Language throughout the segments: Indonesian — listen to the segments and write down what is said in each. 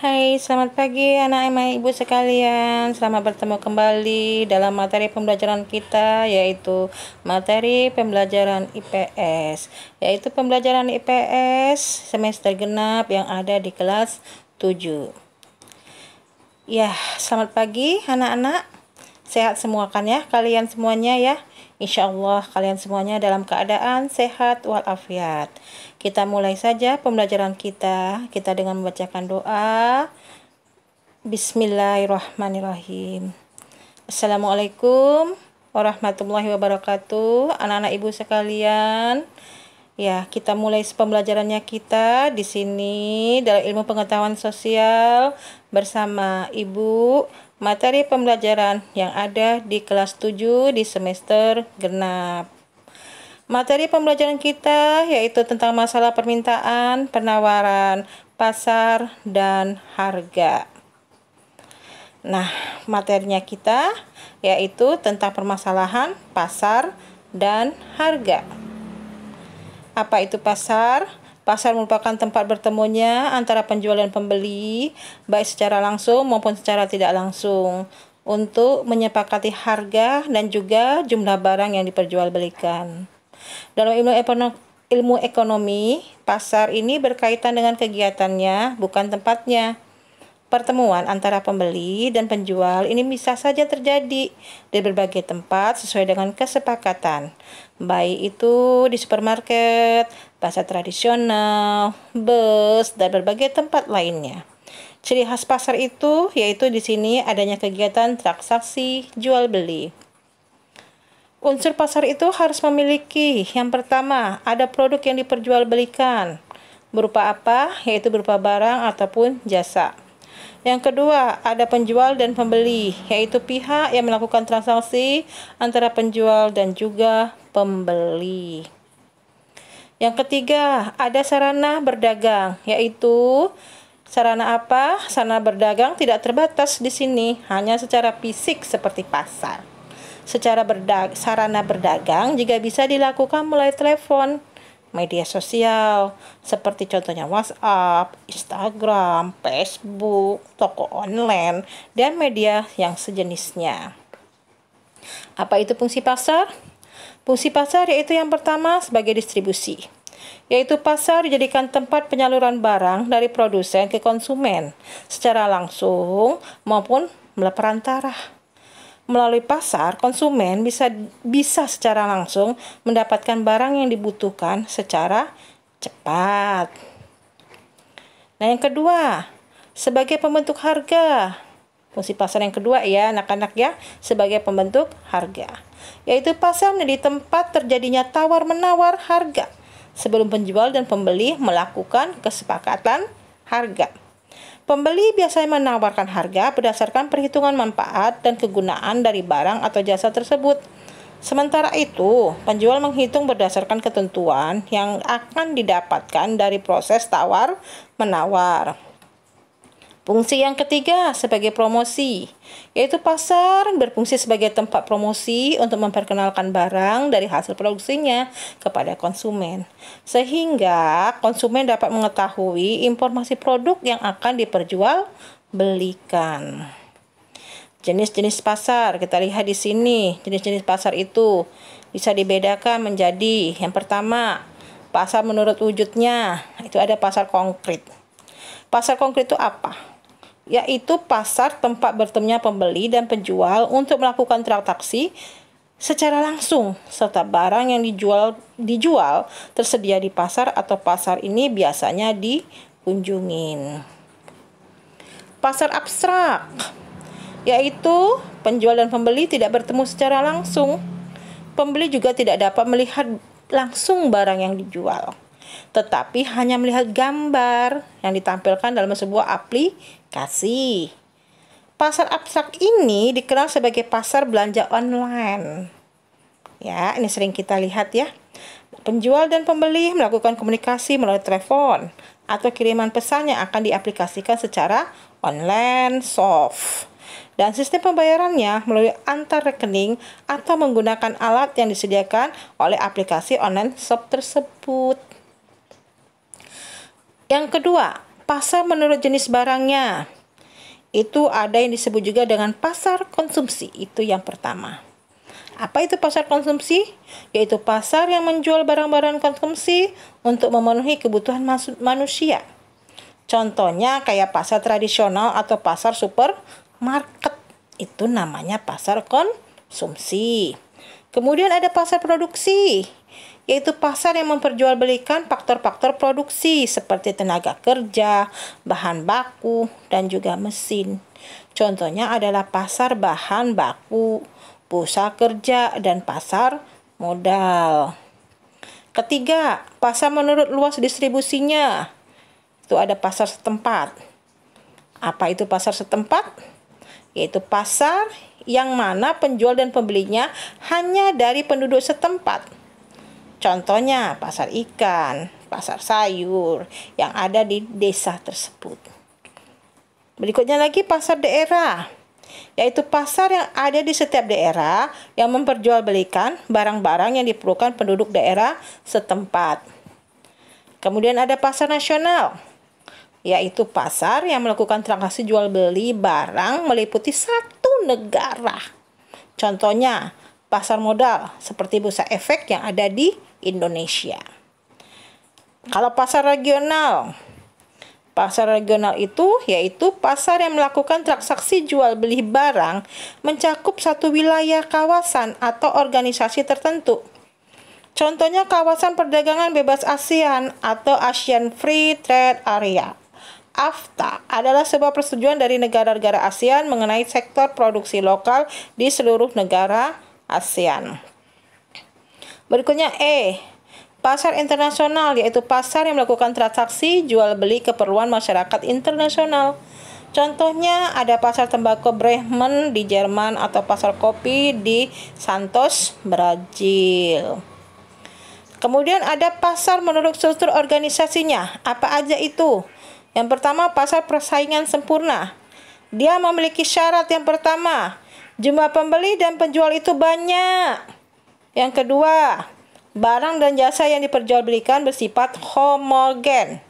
Hai, selamat pagi anak-anak ibu sekalian. Selamat bertemu kembali dalam materi pembelajaran kita, yaitu materi pembelajaran IPS, yaitu pembelajaran IPS semester genap yang ada di kelas 7. Ya, selamat pagi anak-anak. Sehat semua kan ya, kalian semuanya ya. Insya Allah kalian semuanya dalam keadaan sehat walafiat. Kita mulai saja pembelajaran kita. Kita dengan membacakan doa. Bismillahirrahmanirrahim. Assalamualaikum warahmatullahi wabarakatuh. Anak-anak ibu sekalian. Ya, kita mulai pembelajarannya kita di sini dalam ilmu pengetahuan sosial bersama Ibu. Materi pembelajaran yang ada di kelas 7 di semester genap. Materi pembelajaran kita yaitu tentang masalah permintaan, penawaran, pasar, dan harga. Nah, materinya kita yaitu tentang permasalahan pasar dan harga. Apa itu pasar? Pasar merupakan tempat bertemunya antara penjual dan pembeli, baik secara langsung maupun secara tidak langsung, untuk menyepakati harga dan juga jumlah barang yang diperjualbelikan. Dalam ilmu ekonomi, pasar ini berkaitan dengan kegiatannya, bukan tempatnya. Pertemuan antara pembeli dan penjual ini bisa saja terjadi di berbagai tempat sesuai dengan kesepakatan, baik itu di supermarket, pasar tradisional, bus, dan berbagai tempat lainnya. Ciri khas pasar itu yaitu di sini adanya kegiatan transaksi jual beli. Unsur pasar itu harus memiliki, yang pertama, ada produk yang diperjualbelikan. Berupa apa? Yaitu berupa barang ataupun jasa. Yang kedua, ada penjual dan pembeli, yaitu pihak yang melakukan transaksi antara penjual dan juga pembeli. Yang ketiga, ada sarana berdagang, yaitu sarana apa? Sarana berdagang tidak terbatas di sini, hanya secara fisik seperti pasar. Sarana berdagang juga bisa dilakukan melalui telepon, media sosial, seperti contohnya WhatsApp, Instagram, Facebook, toko online, dan media yang sejenisnya. Apa itu fungsi pasar? Fungsi pasar yaitu yang pertama sebagai distribusi, yaitu pasar dijadikan tempat penyaluran barang dari produsen ke konsumen secara langsung maupun melalui perantara. Melalui pasar, konsumen bisa secara langsung mendapatkan barang yang dibutuhkan secara cepat. Nah, yang kedua, sebagai pembentuk harga. Fungsi pasar yang kedua ya, anak-anak ya, sebagai pembentuk harga. Yaitu pasar menjadi tempat terjadinya tawar-menawar harga sebelum penjual dan pembeli melakukan kesepakatan harga. Pembeli biasanya menawarkan harga berdasarkan perhitungan manfaat dan kegunaan dari barang atau jasa tersebut. Sementara itu, penjual menghitung berdasarkan ketentuan yang akan didapatkan dari proses tawar-menawar. Fungsi yang ketiga sebagai promosi, yaitu pasar berfungsi sebagai tempat promosi untuk memperkenalkan barang dari hasil produksinya kepada konsumen, sehingga konsumen dapat mengetahui informasi produk yang akan diperjualbelikan. Jenis-jenis pasar, kita lihat di sini. Jenis-jenis pasar itu bisa dibedakan menjadi, yang pertama, pasar menurut wujudnya, itu ada pasar konkret. Pasar konkret itu apa? Yaitu pasar tempat bertemunya pembeli dan penjual untuk melakukan transaksi secara langsung, serta barang yang dijual tersedia di pasar atau pasar ini biasanya dikunjungin. Pasar abstrak, yaitu penjual dan pembeli tidak bertemu secara langsung. Pembeli juga tidak dapat melihat langsung barang yang dijual, tetapi hanya melihat gambar yang ditampilkan dalam sebuah aplikasi. Pasar abstrak ini dikenal sebagai pasar belanja online. Ya, ini sering kita lihat ya. Penjual dan pembeli melakukan komunikasi melalui telepon atau kiriman pesan yang akan diaplikasikan secara online soft. Dan sistem pembayarannya melalui antar rekening atau menggunakan alat yang disediakan oleh aplikasi online shop tersebut. Yang kedua, pasar menurut jenis barangnya. Itu ada yang disebut juga dengan pasar konsumsi. Itu yang pertama. Apa itu pasar konsumsi? Yaitu pasar yang menjual barang-barang konsumsi untuk memenuhi kebutuhan manusia. Contohnya kayak pasar tradisional atau pasar supermarket. Itu namanya pasar konsumsi. Kemudian ada pasar produksi, yaitu pasar yang memperjualbelikan faktor-faktor produksi seperti tenaga kerja, bahan baku, dan juga mesin. Contohnya adalah pasar bahan baku, pulsa kerja, dan pasar modal. Ketiga, pasar menurut luas distribusinya. Itu ada pasar setempat. Apa itu pasar setempat? Yaitu pasar yang mana penjual dan pembelinya hanya dari penduduk setempat. Contohnya pasar ikan, pasar sayur yang ada di desa tersebut. Berikutnya lagi pasar daerah, yaitu pasar yang ada di setiap daerah yang memperjualbelikan barang-barang yang diperlukan penduduk daerah setempat. Kemudian ada pasar nasional, yaitu pasar yang melakukan transaksi jual beli barang meliputi satu negara. Contohnya pasar modal seperti Bursa Efek yang ada di Indonesia. Kalau pasar regional itu yaitu pasar yang melakukan transaksi jual beli barang mencakup satu wilayah, kawasan, atau organisasi tertentu. Contohnya kawasan perdagangan bebas ASEAN atau Asian Free Trade Area. AFTA adalah sebuah persetujuan dari negara-negara ASEAN mengenai sektor produksi lokal di seluruh negara ASEAN. Berikutnya pasar internasional, yaitu pasar yang melakukan transaksi jual beli keperluan masyarakat internasional. Contohnya ada pasar tembakau Bremen di Jerman atau pasar kopi di Santos, Brazil. Kemudian ada pasar menurut struktur organisasinya. Apa aja itu? Yang pertama, pasar persaingan sempurna. Dia memiliki syarat yang pertama, jumlah pembeli dan penjual itu banyak. Yang kedua, barang dan jasa yang diperjualbelikan bersifat homogen.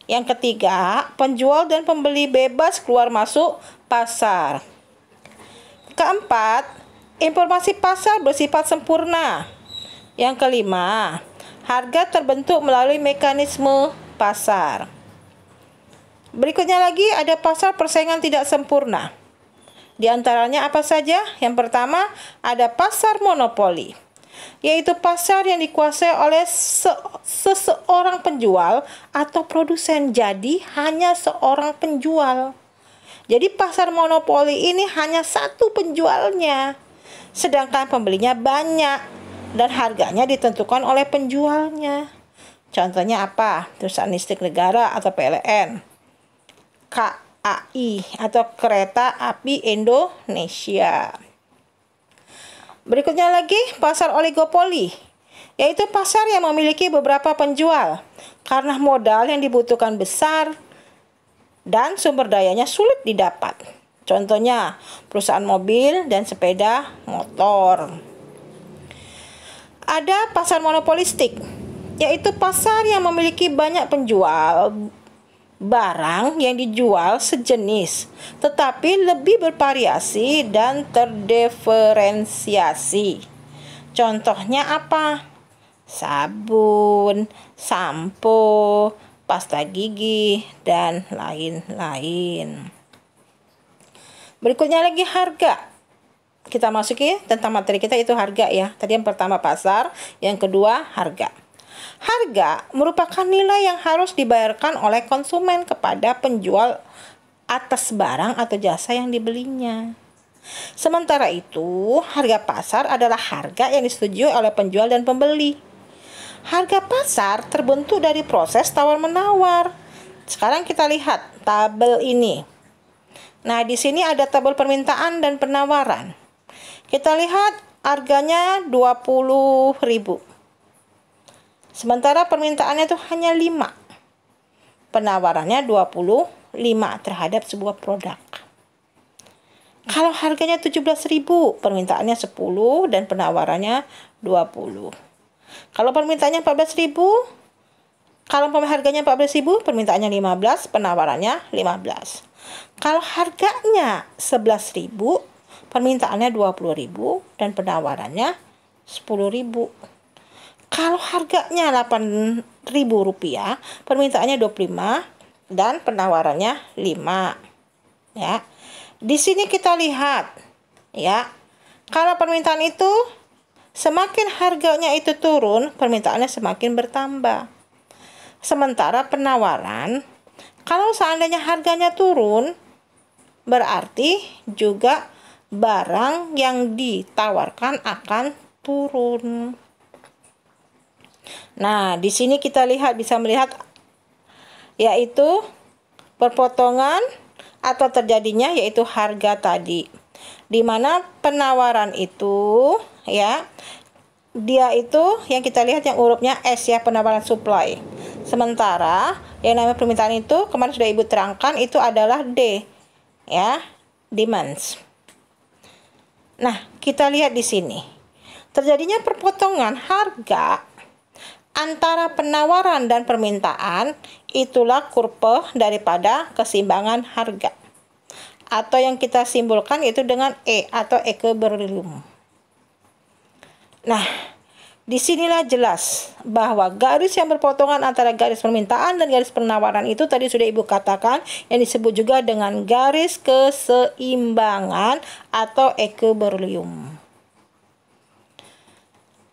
Yang ketiga, penjual dan pembeli bebas keluar masuk pasar. Keempat, informasi pasar bersifat sempurna. Yang kelima, harga terbentuk melalui mekanisme pasar. Berikutnya lagi ada pasar persaingan tidak sempurna. Di antaranya apa saja? Yang pertama ada pasar monopoli, yaitu pasar yang dikuasai oleh seseorang penjual atau produsen. Jadi hanya seorang penjual. Jadi pasar monopoli ini hanya satu penjualnya, sedangkan pembelinya banyak dan harganya ditentukan oleh penjualnya. Contohnya apa? Perusahaan listrik negara atau PLN, KAI atau Kereta Api Indonesia. Berikutnya lagi pasar oligopoli, yaitu pasar yang memiliki beberapa penjual karena modal yang dibutuhkan besar dan sumber dayanya sulit didapat. Contohnya perusahaan mobil dan sepeda motor. Ada pasar monopolistik, yaitu pasar yang memiliki banyak penjual barang yang dijual sejenis, tetapi lebih bervariasi dan terdiferensiasi. Contohnya apa? Sabun, sampo, pasta gigi, dan lain-lain. Berikutnya lagi harga. Kita masuki tentang materi kita itu harga ya. Tadi yang pertama pasar, yang kedua harga. Harga merupakan nilai yang harus dibayarkan oleh konsumen kepada penjual atas barang atau jasa yang dibelinya. Sementara itu, harga pasar adalah harga yang disetujui oleh penjual dan pembeli. Harga pasar terbentuk dari proses tawar-menawar. Sekarang kita lihat tabel ini. Nah, di sini ada tabel permintaan dan penawaran. Kita lihat harganya 20.000. Sementara permintaannya itu hanya 5. Penawarannya 25 terhadap sebuah produk. Kalau harganya 17.000, permintaannya 10 dan penawarannya 20. Kalau permintaannya 14.000, Kalau harganya 14.000, permintaannya 15, penawarannya 15. Kalau harganya 11.000, permintaannya 20.000 dan penawarannya 10.000. Kalau harganya 8.000 rupiah, permintaannya 25 dan penawarannya 5. Ya. Di sini kita lihat, ya. Kalau permintaan itu semakin harganya itu turun, permintaannya semakin bertambah. Sementara penawaran, kalau seandainya harganya turun, berarti juga barang yang ditawarkan akan turun. Nah, di sini kita bisa melihat yaitu perpotongan atau terjadinya yaitu harga tadi. Di mana penawaran itu, ya, dia itu yang kita lihat yang hurufnya S, ya, penawaran supply. Sementara yang namanya permintaan itu kemarin sudah Ibu terangkan itu adalah D, ya, demands. Nah, kita lihat di sini. Terjadinya perpotongan harga antara penawaran dan permintaan, itulah kurva daripada keseimbangan harga. Atau yang kita simbolkan itu dengan E atau equilibrium. Nah, disinilah jelas bahwa garis yang berpotongan antara garis permintaan dan garis penawaran itu tadi sudah Ibu katakan yang disebut juga dengan garis keseimbangan atau equilibrium.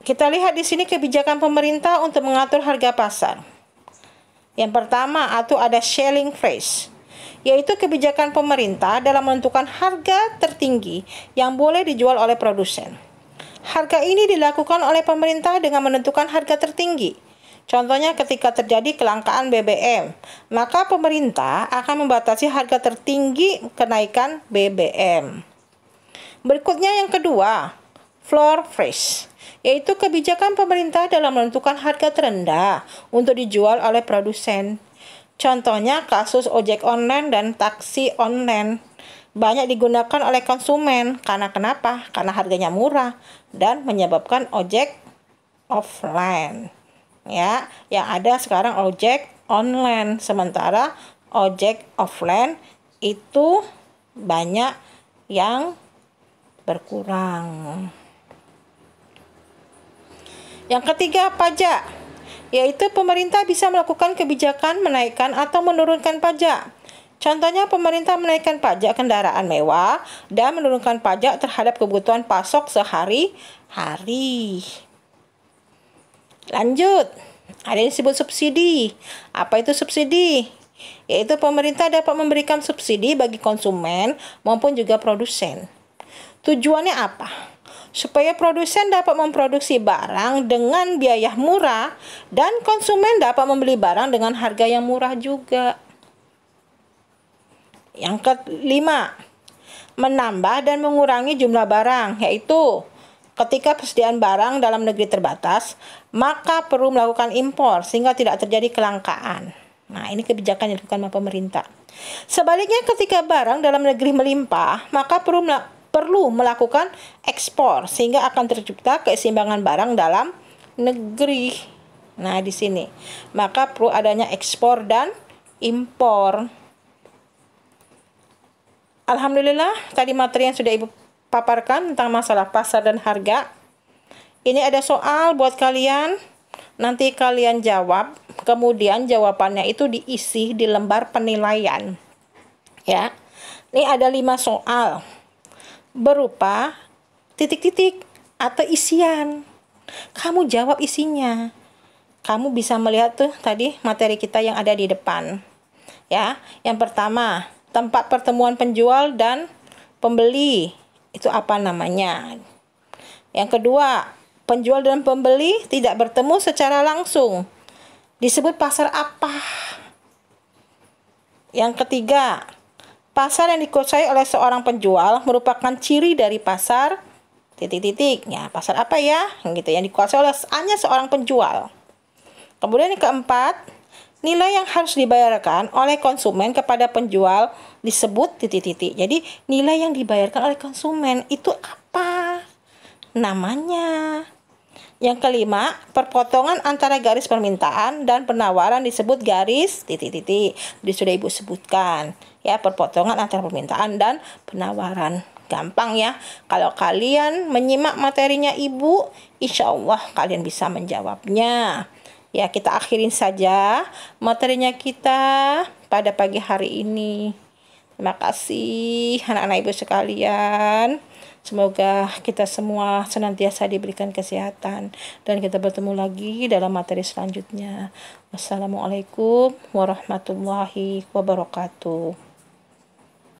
Kita lihat di sini kebijakan pemerintah untuk mengatur harga pasar. Yang pertama itu ada selling price, yaitu kebijakan pemerintah dalam menentukan harga tertinggi yang boleh dijual oleh produsen. Harga ini dilakukan oleh pemerintah dengan menentukan harga tertinggi. Contohnya ketika terjadi kelangkaan BBM, maka pemerintah akan membatasi harga tertinggi kenaikan BBM. Berikutnya yang kedua, floor price, yaitu kebijakan pemerintah dalam menentukan harga terendah untuk dijual oleh produsen. Contohnya kasus ojek online dan taksi online banyak digunakan oleh konsumen. Karena kenapa? Karena harganya murah dan menyebabkan ojek offline. Ya, yang ada sekarang ojek online, sementara ojek offline itu banyak yang berkurang. Yang ketiga, pajak, yaitu pemerintah bisa melakukan kebijakan menaikkan atau menurunkan pajak. Contohnya pemerintah menaikkan pajak kendaraan mewah dan menurunkan pajak terhadap kebutuhan pasok sehari-hari. Lanjut, ada yang disebut subsidi. Apa itu subsidi? Yaitu pemerintah dapat memberikan subsidi bagi konsumen maupun juga produsen. Tujuannya apa? Supaya produsen dapat memproduksi barang dengan biaya murah dan konsumen dapat membeli barang dengan harga yang murah juga. Yang kelima, menambah dan mengurangi jumlah barang, yaitu ketika persediaan barang dalam negeri terbatas, maka perlu melakukan impor sehingga tidak terjadi kelangkaan. Nah, ini kebijakan yang dilakukan oleh pemerintah. Sebaliknya, ketika barang dalam negeri melimpah, maka perlu melakukan ekspor sehingga akan tercipta keseimbangan barang dalam negeri. Nah, di sini maka perlu adanya ekspor dan impor. Alhamdulillah, tadi materi yang sudah Ibu paparkan tentang masalah pasar dan harga. Ini ada soal buat kalian. Nanti kalian jawab, kemudian jawabannya itu diisi di lembar penilaian. Ya. Ini ada 5 soal berupa titik-titik atau isian. Kamu jawab isinya. Kamu bisa melihat tuh tadi materi kita yang ada di depan. Ya, yang pertama, tempat pertemuan penjual dan pembeli. Itu apa namanya? Yang kedua, penjual dan pembeli tidak bertemu secara langsung. Disebut pasar apa? Yang ketiga, pasar yang dikuasai oleh seorang penjual merupakan ciri dari pasar titik-titik. Ya, pasar apa ya? Gitu, yang dikuasai oleh hanya seorang penjual. Kemudian yang keempat, nilai yang harus dibayarkan oleh konsumen kepada penjual disebut titik-titik. Jadi, nilai yang dibayarkan oleh konsumen itu apa? Namanya. Yang kelima, perpotongan antara garis permintaan dan penawaran disebut garis titik-titik. Jadi sudah Ibu sebutkan ya, perpotongan antara permintaan dan penawaran. Gampang ya. Kalau kalian menyimak materinya Ibu, insya Allah kalian bisa menjawabnya. Ya, kita akhirin saja materinya kita pada pagi hari ini. Terima kasih anak-anak Ibu sekalian. Semoga kita semua senantiasa diberikan kesehatan dan kita bertemu lagi dalam materi selanjutnya. Wassalamualaikum warahmatullahi wabarakatuh.